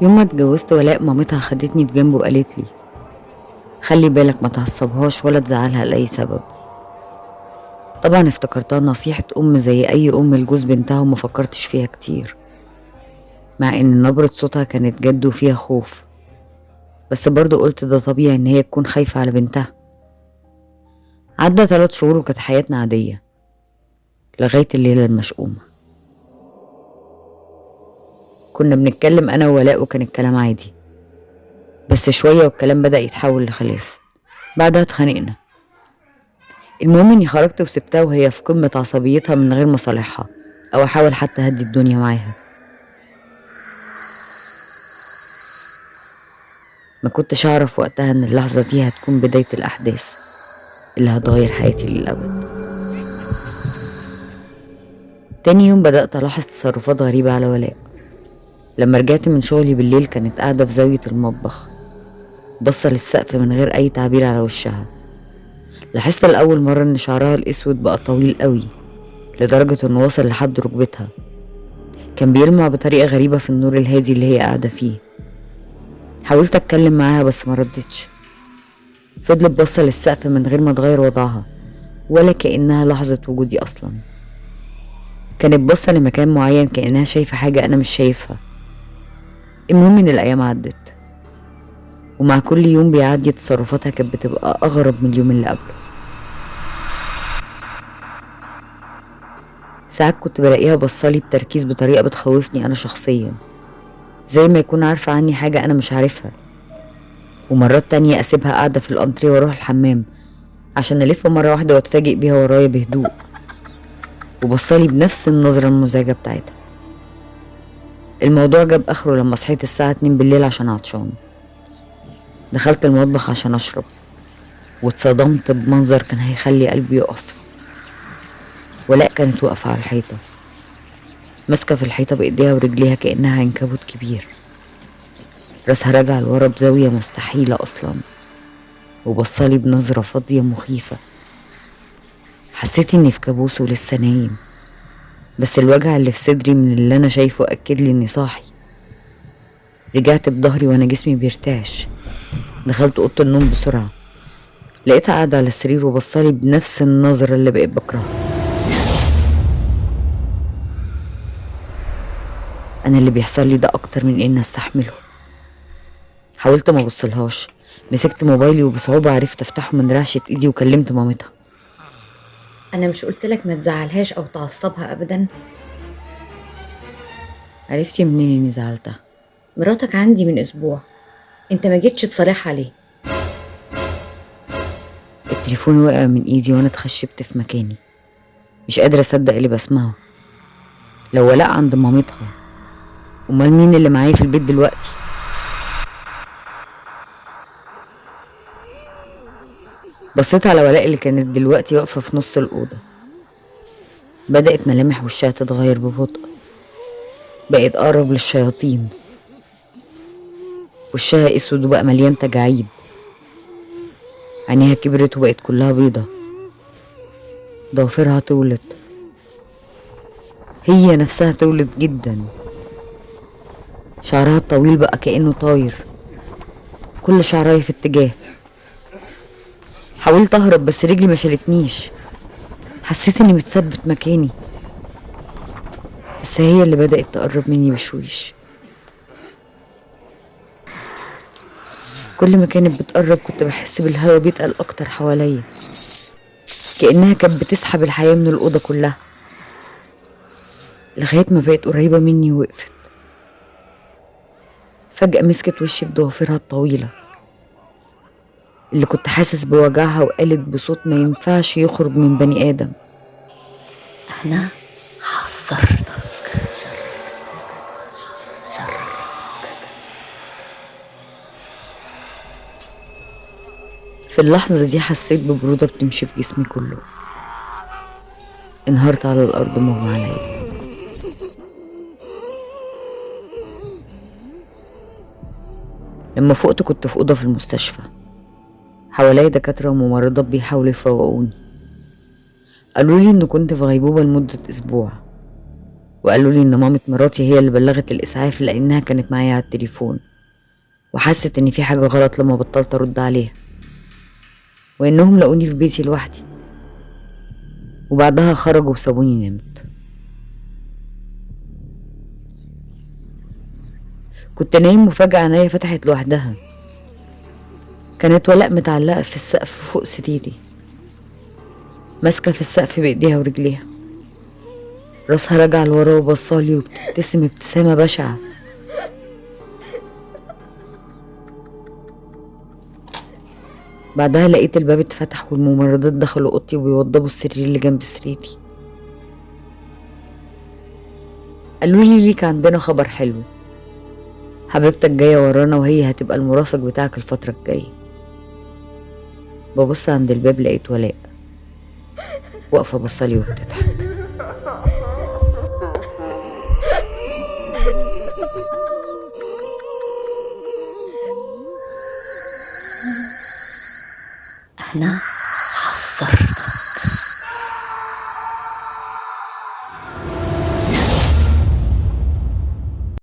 يوم ما اتجوزت ولاء مامتها خدتني في جنبه وقالت لي خلي بالك ما تعصبهاش ولا تزعلها لأي سبب. طبعا افتكرتها نصيحة أم زي أي أم لجوز بنتها وما فكرتش فيها كتير، مع إن نبرة صوتها كانت جد وفيها خوف، بس برضه قلت ده طبيعي إن هي تكون خايفة على بنتها. عدى 3 شهور وكانت حياتنا عادية لغاية الليلة المشؤومة. كنا بنتكلم أنا وولاء وكان الكلام عادي، بس شوية والكلام بدأ يتحول لخلاف. بعدها اتخانقنا. المهم اني خرجت وسبتها وهي في قمة عصبيتها من غير مصالحها او احاول حتى اهدي الدنيا معاها. ما كنتش اعرف وقتها ان اللحظة دي هتكون بداية الاحداث اللي هتغير حياتي للابد. تاني يوم بدأت الاحظ تصرفات غريبة على ولاء. لما رجعت من شغلي بالليل كانت قاعدة في زاوية المطبخ بصة للسقف من غير اي تعبير على وشها. لاحظت لأول مرة ان شعرها الاسود بقى طويل قوي لدرجة انه وصل لحد ركبتها. كان بيلمع بطريقة غريبة في النور الهادي اللي هي قاعدة فيه. حاولت اتكلم معاها بس ما ردتش. فضلت باصة للسقف من غير ما تغير وضعها ولا كأنها لاحظت وجودي اصلا. كانت باصة لمكان معين كأنها شايفة حاجة انا مش شايفها. المهم ان الايام عدت ومع كل يوم بيعدي تصرفاتها كانت بتبقى اغرب من اليوم اللي قبله. ساعات كنت بلاقيها بصالي بتركيز بطريقة بتخوفني انا شخصيا، زي ما يكون عارفة عني حاجة انا مش عارفها. ومرات تانية اسيبها قاعدة في الانتريه واروح الحمام عشان الف مرة واحدة واتفاجئ بيها ورايا بهدوء وبصالي بنفس النظرة المزعجة بتاعتها. الموضوع جاب اخره لما صحيت الساعة 2 بالليل عشان عطشان. دخلت المطبخ عشان اشرب واتصدمت بمنظر كان هيخلي قلبي يقف. ولاء كانت واقفة على الحيطة ماسكة في الحيطة بايديها ورجليها كأنها عنكبوت كبير، راسها راجع لورا بزاوية مستحيلة اصلا وبصالي بنظرة فاضية مخيفة. حسيت اني في كابوس ولسه نايم، بس الوجع اللي في صدري من اللي انا شايفه اكد لي اني صاحي. رجعت بظهري وانا جسمي بيرتعش. دخلت اوضه النوم بسرعه، لقيتها قاعده على السرير وبصالي بنفس النظره اللي بقيت بكرهها. انا اللي بيحصل لي ده اكتر من اني استحمله. حاولت ما ابصلهاش، مسكت موبايلي وبصعوبه عرفت افتحه من رعشه ايدي وكلمت مامتها. انا مش قلتلك ما تزعلهاش او تعصبها ابدا؟ عرفتي منين اني زعلتها؟ مراتك عندي من اسبوع، انت ما جيتش تصارحها ليه؟ التليفون وقع من ايدي وانا اتخشبت في مكاني، مش قادره اصدق اللي بسمعه. لو ولاء عند مامتها، امال مين اللي معايا في البيت دلوقتي؟ بصيت على ولاء اللي كانت دلوقتي واقفه في نص الاوضه. بدات ملامح وشها تتغير ببطء، بقت اقرب للشياطين. وشها اسود وبقى مليان تجاعيد، عينيها كبرت وبقت كلها بيضة، ضوافرها طولت، هي نفسها طولت جدا. شعرها الطويل بقى كأنه طاير، كل شعرها في اتجاه. حاولت اهرب بس رجلي ما شالتنيش، حسيت اني متثبت مكاني، بس هي اللي بدأت تقرب مني بشويش. كل ما كانت بتقرب كنت بحس بالهوا بيتقل اكتر حواليا، كأنها كانت بتسحب الحياة من الأوضة كلها، لغاية ما بقت قريبة مني ووقفت. فجأة مسكت وشي بضوافرها الطويلة اللي كنت حاسس بوجعها وقالت بصوت ما ينفعش يخرج من بني آدم. انا حذرتك. في اللحظة دي حسيت ببرودة بتمشي في جسمي كله. انهارت على الأرض مغمى عليا. لما فقت كنت في أوضة في المستشفى، حواليا دكاترة وممرضات بيحاولوا يفوقوني. قالوا لي إن كنت في غيبوبة لمدة أسبوع، وقالوا لي ان مامة مراتي هي اللي بلغت الاسعاف لانها كانت معايا على التليفون، وحست ان في حاجة غلط لما بطلت ارد عليها، وانهم لقوني في بيتي لوحدي، وبعدها خرجوا وسابوني نمت. كنت نايم وفجأة عينيا فتحت لوحدها. كانت ولاء متعلقة في السقف فوق سريري، ماسكة في السقف بإيديها ورجليها، راسها راجعة لورا وبصالي وبتبتسم ابتسامة بشعة. بعدها لقيت الباب اتفتح والممرضات دخلوا اوضتي وبيوضبوا السرير اللي جنب سريري. قالوا لي ليك عندنا خبر حلو، حبيبتك جاية ورانا وهي هتبقى المرافق بتاعك الفترة الجاية. ببص عند الباب لقيت ولاء واقفة بصالي وبتضحك. أنا حذرتك.